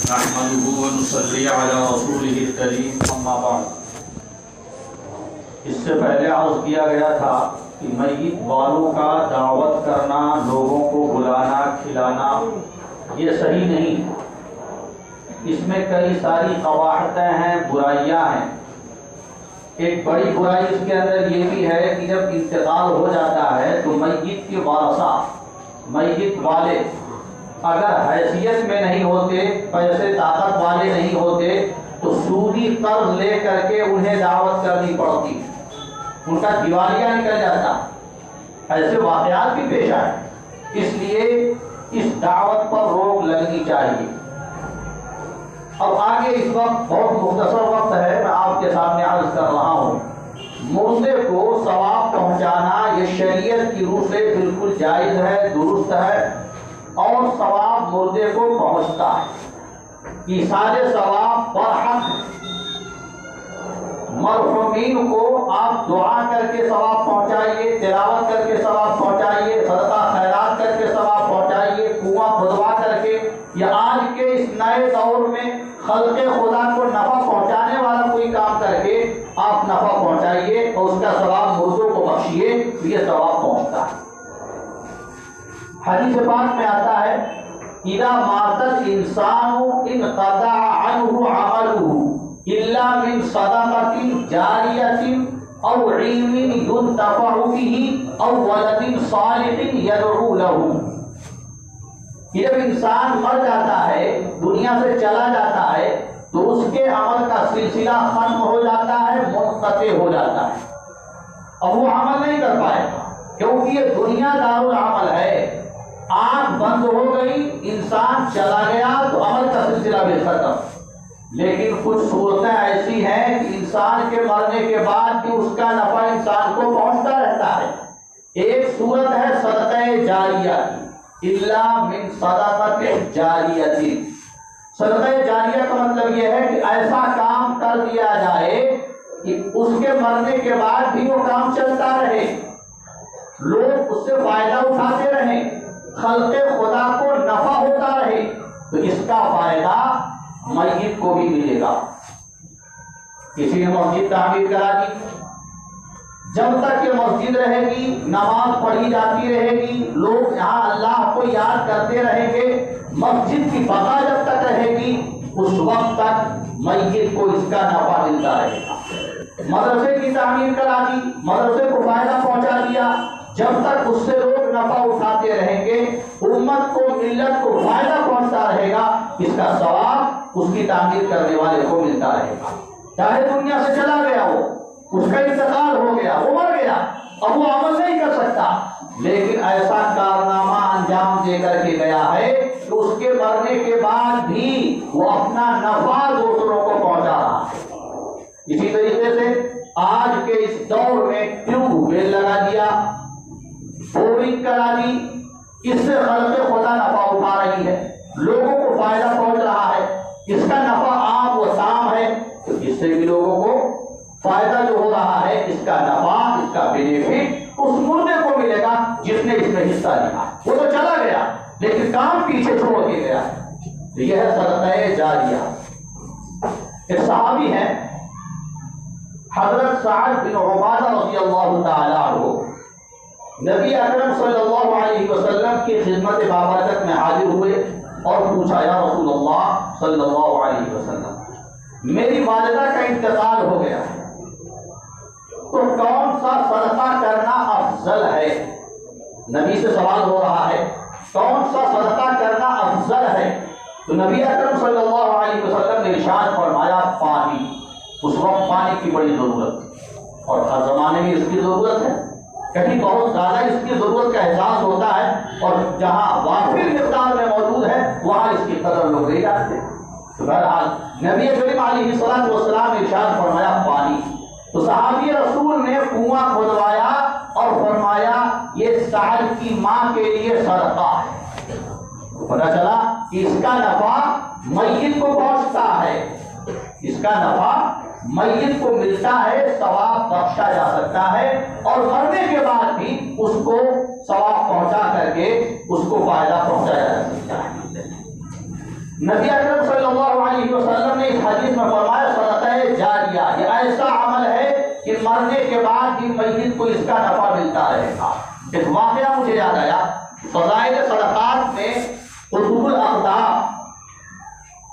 نحمده ونصلي على رسوله الكريم اما بعد۔ اس سے پہلے عرض کیا گیا تھا کہ میت والوں کا دعوت کرنا، لوگوں کو بلانا کھلانا یہ صحیح نہیں۔ اس میں کئی ساری قباحتیں ہیں، برائیاں ہیں۔ ایک بڑی برائی اس کے اندر یہ بھی ہے کہ جب انتقال ہو جاتا ہے تو میت کے وارثہ، میت والے اگر حیثیت میں نہیں ہوتے، پیسے طاقت والے نہیں ہوتے تو سودی قرض لے کر کے انہیں دعوت کرنی پڑتی، ان کا دیوالیہ نکل جاتا۔ ایسے واقعات بھی پیش آئے، اس لیے اس دعوت پر روک لگنی چاہیے۔ اب آگے اس وقت بہت مختصر وقت ہے، میں آپ کے سامنے عرض کر رہا ہوں، مردے کو ثواب پہنچانا یہ شریعت کی روح سے بالکل جائز ہے، درست ہے، اور ثواب مردے کو پہنچتا ہے۔ ایصال ثواب برحق مرحومین کو آپ دعا کر کے ثواب پہنچائیے، تلاوت کر کے ثواب پہنچائیے، صدقہ خیرات کر کے ثواب پہنچائیے، کنواں کھدوا کر کے، یا آج کے اس نئے دور میں خلق خدا کو نفع پہنچانے والا کوئی کام کر کے آپ نفع پہنچائیے اور اس کا ثواب مردوں کو بخشیے، یہ ثواب پہنچتا ہے۔ حدیث پاک میں آتا ہے اذا مات الانسان انقطع عنه عمله الا من صدقة جاریۃ او علم ينتفع به او ولد صالح يدعو له۔ جب انسان مر جاتا ہے، دنیا سے چلا جاتا ہے، تو اس کے عمل کا سلسلہ ختم ہو جاتا ہے، منقطع ہو جاتا ہے، اب وہ عمل نہیں کر پائے گا، کیونکہ یہ دنیا دارالعمل ہے۔ آنکھ بند ہو گئی، انسان چلا گیا تو عمل کا سلسلہ بھی ختم۔ لیکن کچھ صورتیں ایسی ہیں کہ انسان کے مرنے کے بعد بھی اس کا نفع انسان کو پہنچتا رہتا ہے۔ ایک صورت ہے صدقہ جاریہ کی، الا من صدقۃ جاریہ۔ صدقہ جاریہ کا مطلب یہ ہے کہ ایسا کام کر دیا جائے کہ اس کے مرنے کے بعد بھی وہ کام چلتا رہے، لوگ اس سے فائدہ اٹھاتے رہیں، خلق خدا کو نفع ہوتا رہے، تو اس کا فائدہ میت کو بھی ملے گا۔ کسی نے مسجد تعمیر کرا دی، جب تک یہ مسجد رہے گی، نماز پڑھی جاتی رہے گی، لوگ یہاں اللہ کو یاد کرتے رہیں گے، مسجد کی بقا جب تک رہے گی، اس وقت تک میت کو اس کا نفع ملتا رہے گا۔ مدرسے کی تعمیر کرا دی، مدرسے کو فائدہ پہنچا دیا، جب تک اس سے لوگ نفع اٹھاتے رہیں گے، امت کو، ملت کو فائدہ پہنچتا رہے گا، اس کا ثواب اس کی تعمیر کرنے والے کو ملتا رہے گا۔ چاہے دنیا سے چلا گیا ہو، اس کا انتقال ہو گیا، وہ مر گیا، اب وہ عمل نہیں کر سکتا، لیکن ایسا کارنامہ انجام دے کر کے گیا ہے کہ اس کے مرنے کے بعد بھی وہ اپنا نفع دوسروں کو پہنچا رہا ہے۔ اسی طریقے سے آج کے اس دور میں ٹیوب ویل لگا دیا، بورنگ کرا دی، اس سے خلق خدا نفع اٹھا رہی ہے، لوگوں کو فائدہ پہنچ رہا ہے، اس کا نفع عام و تام ہے، تو اس سے بھی لوگوں کو فائدہ جو ہو رہا ہے، اس کا نفع، اس کا بینیفٹ اس مردے کو ملے گا جس نے اس میں حصہ لیا۔ وہ تو چلا گیا لیکن کام پیچھے چھوڑ کے گیا ہے، تو یہ ہے صدقہ جاریہ۔ ایک صحابی ہیں حضرت سعد بن عبادہ رضی اللہ تعالیٰ عنہ، نبی اکرم صلی اللہ علیہ وسلم کی خدمت بابرکت میں حاضر ہوئے اور پوچھا یا رسول اللہ صلی اللہ علیہ وسلم، میری والدہ کا انتقال ہو گیا ہے، تو کون سا صدقہ کرنا افضل ہے؟ نبی سے سوال ہو رہا ہے، کون سا صدقہ کرنا افضل ہے؟ تو نبی اکرم صلی اللہ علیہ وسلم نے ارشاد فرمایا پانی۔ اس وقت پانی کی بڑی ضرورت تھی، اور ہر زمانے میں اس کی ضرورت ہے، کہیں بہت زیادہ اس کی ضرورت کا احساس ہوتا ہے، اور جہاں وافر مقدار میں موجود ہے وہاں اس کی قدر لوگ نہیں جانتے۔ تو بہرحال نبی کریم علیہ السلام نے ارشاد فرمایا پانی۔ تو صحابی رسول نے کنواں کھدوایا اور فرمایا یہ سعد کی ماں کے لیے صدقہ ہے۔ پتہ چلا کہ اس کا نفع میت کو پہنچتا ہے، اس کا نفع میت کو ملتا ہے، ثواب بخشا جا سکتا ہے، اور مرنے کے بعد بھی اس کو ثواب پہنچا کر کے اس کو فائدہ پہنچایا جا سکتا ہے۔ نبی اکرم صلی اللہ علیہ وسلم نے اس حدیث میں فرمایا صدقہ جاریہ یہ ایسا عمل ہے کہ مرنے کے بعد بھی میت کو اس کا نفع ملتا رہے گا۔ ایک واقعہ مجھے یاد آیا، فضائل صدقات میں قطب الاقدام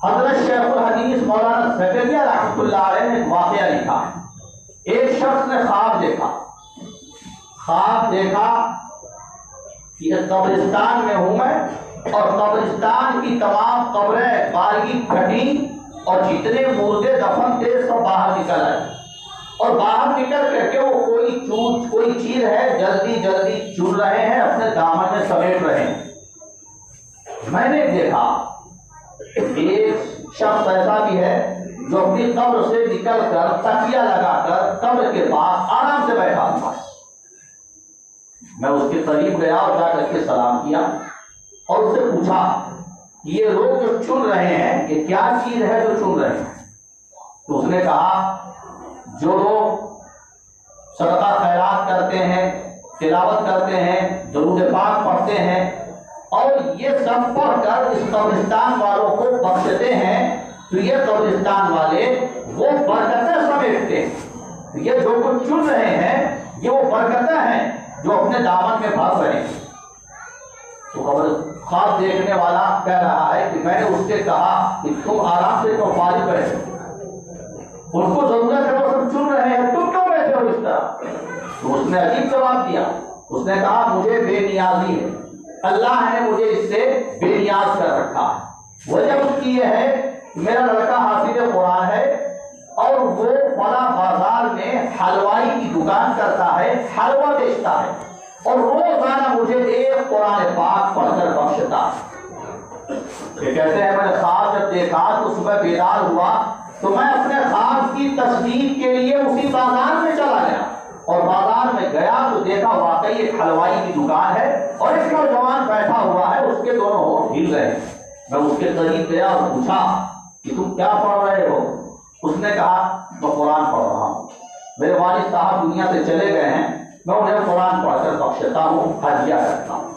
حضرت شیخ الحدیث مولانا زکریا رحمۃ اللہ علیہ نے ایک واقعہ لکھا ہے۔ ایک شخص نے خواب دیکھا کہ قبرستان میں ہوں میں، اور قبرستان کی تمام قبریں باریک پھٹی اور جتنے مردے دفن تھے سب باہر نکل آئے، اور باہر نکل کر کے وہ کوئی چیز ہے جلدی جلدی چن رہے ہیں، اپنے دامن میں سمیٹ رہے ہیں۔ میں نے دیکھا ایک شخص ایسا بھی ہے جو اپنی قبر سے نکل کر تکیہ لگا کر قبر کے پاس آرام سے بیٹھا ہوا ہے۔ میں اس کے قریب گیا اور جا کر کے سلام کیا اور اسے پوچھا یہ لوگ جو چن رہے ہیں یہ کیا چیز ہے جو چن رہے ہیں؟ تو اس نے کہا جو لوگ صدقہ خیرات کرتے ہیں، تلاوت کرتے ہیں، درود پاک پڑھتے ہیں اور یہ سب پڑھ کر اس قبرستان والوں کو بخشتے ہیں، تو یہ قبرستان والے وہ برکتیں سمیٹتے ہیں۔ یہ جو کچھ چن رہے ہیں یہ وہ برکتیں ہیں جو اپنے دامن میں بھر رہے ہیں۔ تو خواب دیکھنے والا کہہ رہا ہے کہ میں نے اس سے کہا کہ تم آرام سے تو فارغ رہے، ان کو ضرورت ہے وہ سب چن رہے ہیں، تم کیوں بیٹھے ہو اس طرح؟ تو اس نے عجیب جواب دیا، اس نے کہا مجھے بے نیازی ہے، اللہ نے مجھے اس سے بے نیاز کر رکھا ہے۔ وجہ اس کی یہ ہے کہ میرا لڑکا حافظ قرآن ہے اور وہ بڑا بازار میں حلوائی کی دکان کرتا ہے، حلوہ بیچتا ہے، اور روزانہ مجھے ایک قرآن پاک پڑھ کر بخشتا ہے۔ یہ کہتے ہیں میں نے خواب جب دیکھا تو صبح بیدار ہوا تو میں اپنے خواب کی تصدیق کے لیے اسی بازار میں چلا گیا، اور بازار میں گیا تو دیکھا واقعی ایک حلوائی کی دکان ہے اور ایک نوجوان بیٹھا ہوا ہے، اس کے دونوں ہونٹ ہل رہے ہیں۔ میں اس کے قریب گیا اور پوچھا کہ تم کیا پڑھ رہے ہو؟ اس نے کہا میں قرآن پڑھ رہا ہوں، میرے والد صاحب دنیا سے چلے گئے ہیں، میں انہیں قرآن پڑھ کر بخشتا ہوں، ہدیہ کرتا ہوں۔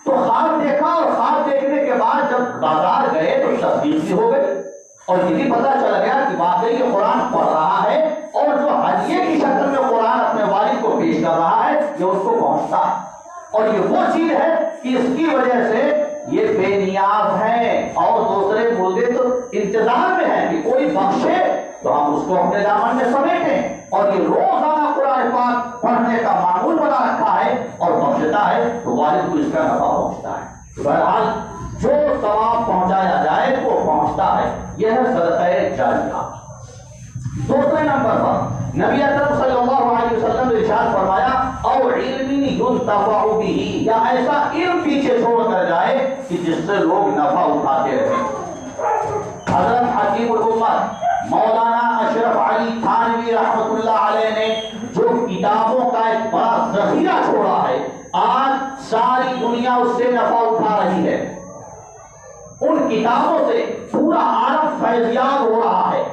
تو خواب دیکھا، اور خواب دیکھنے کے بعد جب بازار گئے تو تصدیق بھی ہو گئی اور یہ بھی پتا چل گیا کہ واقعی یہ قرآن پڑھ رہا ہے، اور جو ہدیے کی شکل میں قرآن اپنے والد کو پیش کر رہا ہے یہ اس کو پہنچتا ہے، اور یہ وہ چیز ہے کہ اس کی وجہ سے یہ بے نیاز ہے، اور دوسرے مردے تو انتظار میں ہیں کہ کوئی بخشے تو ہم اس کو اپنے دامن میں سمیٹیں، اور یہ روزانہ قرآن پاک پڑھنے کا معمول بنا رکھا ہے اور بخشتا ہے تو والد کو اس کا نفع پہنچتا ہے۔ بہرحال جو ثواب پہنچایا جائے وہ پہنچتا ہے، یہ ہے صدقہ جاریہ۔ دوسرے نمبر پر نبی اکرم صلی اللہ علیہ وسلم نے ارشاد فرمایا او علم ينتفع به، یا ایسا علم پیچھے چھوڑ کر جائے کہ جس سے لوگ نفع اٹھاتے رہیں۔ حضرت حکیم الامت مولانا اشرف علی تھانوی رحمۃ اللہ علیہ نے جو کتابوں کا ایک بڑا ذخیرہ چھوڑا ہے، آج ساری دنیا اس سے نفع اٹھا رہی ہے، ان کتابوں سے پورا عالم فیضیاب ہو رہا ہے۔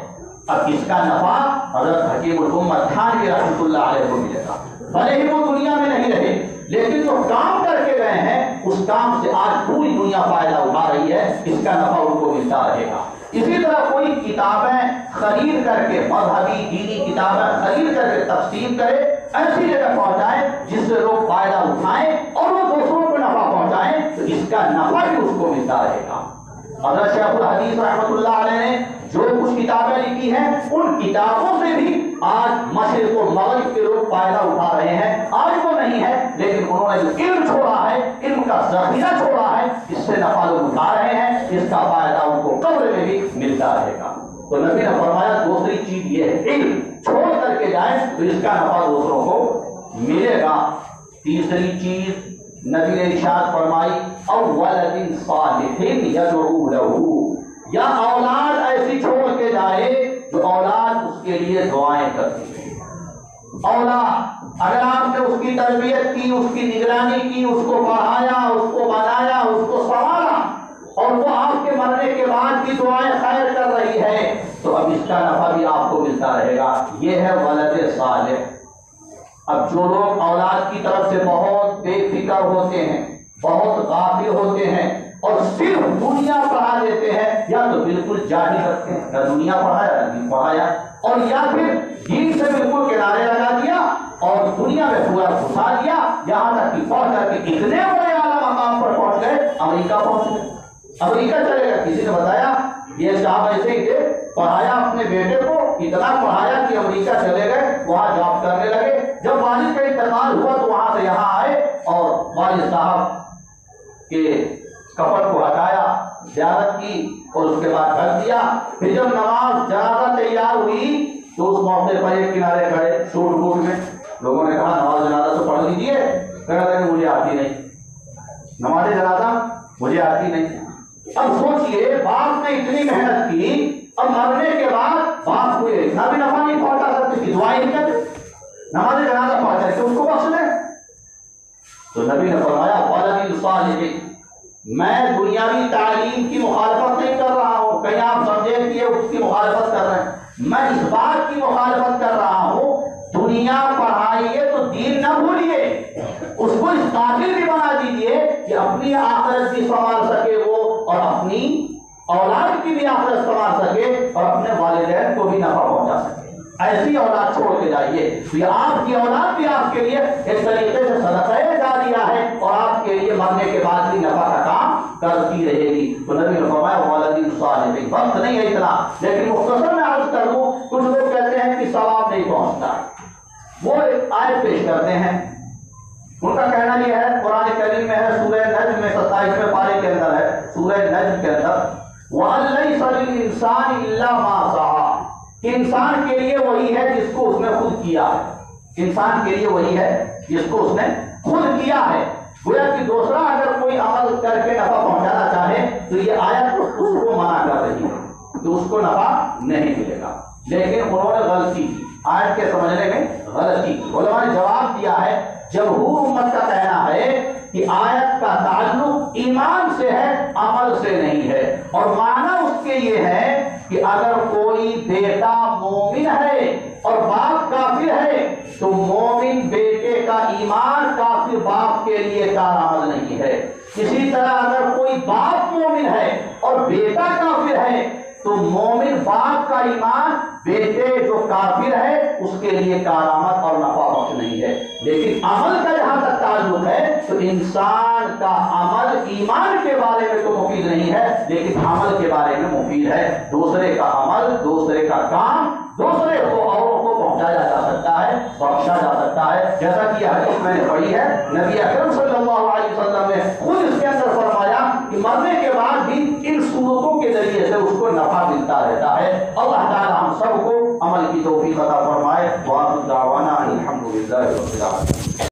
اب اس کا نفع حضرت حکیم الامت تھانوی رحمۃ اللہ علیہ کو ملے گا، بھلے ہی وہ دنیا میں نہیں رہے، لیکن جو کام کر کے گئے ہیں اس کام سے آج پوری دنیا فائدہ اٹھا رہی ہے، اس کا نفع ان کو ملتا رہے گا۔ اسی طرح کوئی کتابیں خرید کر کے، مذہبی دینی کتابیں خرید کر کے تفسیر کرے، ایسی جگہ پہنچائیں جس سے لوگ فائدہ اٹھائیں اور وہ دوسروں کو نفع پہنچائیں، تو اس کا نفع بھی اس کو ملتا رہے گا۔ حضرت شیخ الحدیث رحمۃ اللہ علیہ نے جو کچھ کتابیں لکھی ہیں ان کتابوں سے بھی آج مشرق و مغرب کے لوگ فائدہ اٹھا رہے ہیں۔ آج وہ نہیں ہے، لیکن انہوں نے جو علم چھوڑا ہے، علم کا ذخیرہ چھوڑا ہے، اس سے نفع لوگ اٹھا رہے ہیں، اس کا فائدہ ان کو قبر میں بھی ملتا رہے گا۔ تو نبی نے فرمایا دوسری چیز یہ ہے علم چھوڑ کر کے جائیں تو اس کا نفع دوسروں کو ملے گا۔ تیسری چیز نبی نے ارشاد فرمائی او ولد صالح یدعو له، یا اولاد ایسی چھوڑ کے جائے جو اولاد اس کے لیے دعائیں کرتی ہے۔ اولاد اگر آپ نے اس کی تربیت کی، اس کی نگرانی کی، اس کو پڑھایا، اس کو بنایا، اس کو سنبھالا، اور وہ آپ کے مرنے کے بعد بھی دعائیں خیر کر رہی ہے، تو اب اس کا نفع بھی آپ کو ملتا رہے گا۔ یہ ہے ولد صالح۔ اب جو لوگ اولاد کی طرف سے بہت بے فکر ہوتے ہیں، بہت غافل ہوتے ہیں اور صرف دنیا پڑھا دیتے ہیں، یا تو بالکل جاہل رکھتے ہیں، نہ دنیا پڑھایا نہ دین پڑھایا، اور یا پھر دین سے بالکل کنارے لگا دیا اور دنیا میں پورا گھسا دیا، یہاں تک کہ پہنچ کر کے اتنے بڑے اعلیٰ مقام پر پہنچ گئے، امریکہ پہنچ گئے۔ امریکہ چلے گا، کسی نے بتایا یہ صاحب ایسے ہی تھے، پڑھایا اپنے بیٹے کو، اتنا پڑھایا کہ امریکہ چلے گئے، وہاں جاب کرنے لگے۔ جب والد کا انتقال ہوا تو وہاں سے یہاں آئے اور والد صاحب کے کفن کو ہٹایا، زیارت کی اور اس کے بعد رکھ دیا۔ پھر جب نماز جنازہ تیار ہوئی تو اس موقع پر ایک کنارے کھڑے سوٹ بوٹ میں، لوگوں نے کہا نماز جنازہ تو پڑھ لیجیے، کہا کہ مجھے آتی نہیں، نماز جنازہ مجھے آتی نہیں۔ اب سوچئے باپ نے اتنی محنت کی، اب مرنے کے بعد باپ کو اتنا بھی نفع نہیں پہنچا سکتے کہ دعائیں نہیں کرتے، نماز جنازہ پڑھ کر کے اس کو بخش دیں۔ تو نبی نے فرمایا ولد صالح، میں دنیاوی تعلیم کی مخالفت نہیں کر رہا ہوں، کہیں آپ سمجھیں کہ اس کی مخالفت کر رہے ہیں، میں اس بات کی مخالفت کر رہا ہوں دنیا پڑھائیے تو دین نہ بھولیے، اس کو اس قابل بھی بنا دیجیے کہ اپنی آخرت بھی سنبھال سکے وہ، اور اپنی اولاد کی بھی آخرت سنبھال سکے، اور اپنے والدین کو بھی نفع پہنچا سکے۔ ایسی اولاد چھوڑ کے جائیے، یہ آپ کی اولاد بھی آپ کے لیے ایک طریقے سے صدقہ جاریہ ہے، اور آپ کے لیے مرنے کے بعد بھی نفع کا کام کرتی رہے گی۔ تو نبی نے فرمایا ولد صالح، وقت نہیں ہے اتنا، لیکن مختصر میں عرض کر دوں، کچھ لوگ کہتے ہیں کہ ثواب نہیں پہنچتا، وہ ایک آیت پیش کرتے ہیں، ان کا کہنا یہ ہے قرآن کریم میں ہے، سورہ نجم میں 27ویں پارے کے اندر ہے، سورہ نجم کے اندر وَأَن لَيْسَ لِلْإِنسَانِ إِلَّا مَا سَعَىٰ، کہ انسان کے لیے وہی ہے جس کو اس نے خود کیا ہے، انسان کے لیے وہی ہے جس کو اس نے خود کیا ہے۔ گویا کہ دوسرا اگر کوئی عمل کر کے نفع پہنچانا چاہے تو یہ آیت اس کو منع کر رہی ہے کہ اس کو نفع نہیں ملے گا، لیکن انہوں نے غلطی کی، آیت کے سمجھنے میں غلطی کی۔ علماء نے جواب دیا ہے جمہور امت کا کہنا ہے کہ آیت کا تعلق ایمان سے ہے، عمل سے نہیں ہے، اور معنی اس کے یہ ہے کہ اگر کوئی بیٹا مومن ہے اور باپ کافر ہے تو مومن بیٹے کا ایمان کافر باپ کے لیے کارآمد نہیں ہے۔ اسی طرح اگر کوئی باپ مومن ہے اور بیٹا کافر ہے تو مومن باپ کا ایمان بیٹے جو کافر ہے اس کے لیے کارآمد اور نفع بخش نہیں ہے۔ لیکن عمل کا جہاں تک تعلق ہے تو انسان کا عمل ایمان کے بارے میں تو مفید نہیں ہے، لیکن عمل کے بارے میں مفید ہے۔ دوسرے کا عمل، دوسرے کا کام دوسرے کو، اوروں کو پہنچایا جا سکتا ہے، بخشا جا سکتا ہے، جیسا کہ یہ حدیث میں نے پڑھی ہے، نبی اکرم صلی اللہ علیہ وسلم نے خود اس کے اندر فرمایا کہ مرنے کے بعد بھی ان صورتوں کے ذریعے سے اس کو نفع ملتا رہتا ہے۔ اللہ تعالی ہم سب کو عمل کی توفیق عطا فرمائے۔ وآخر دعوانا الحمدللہ رب العالمین۔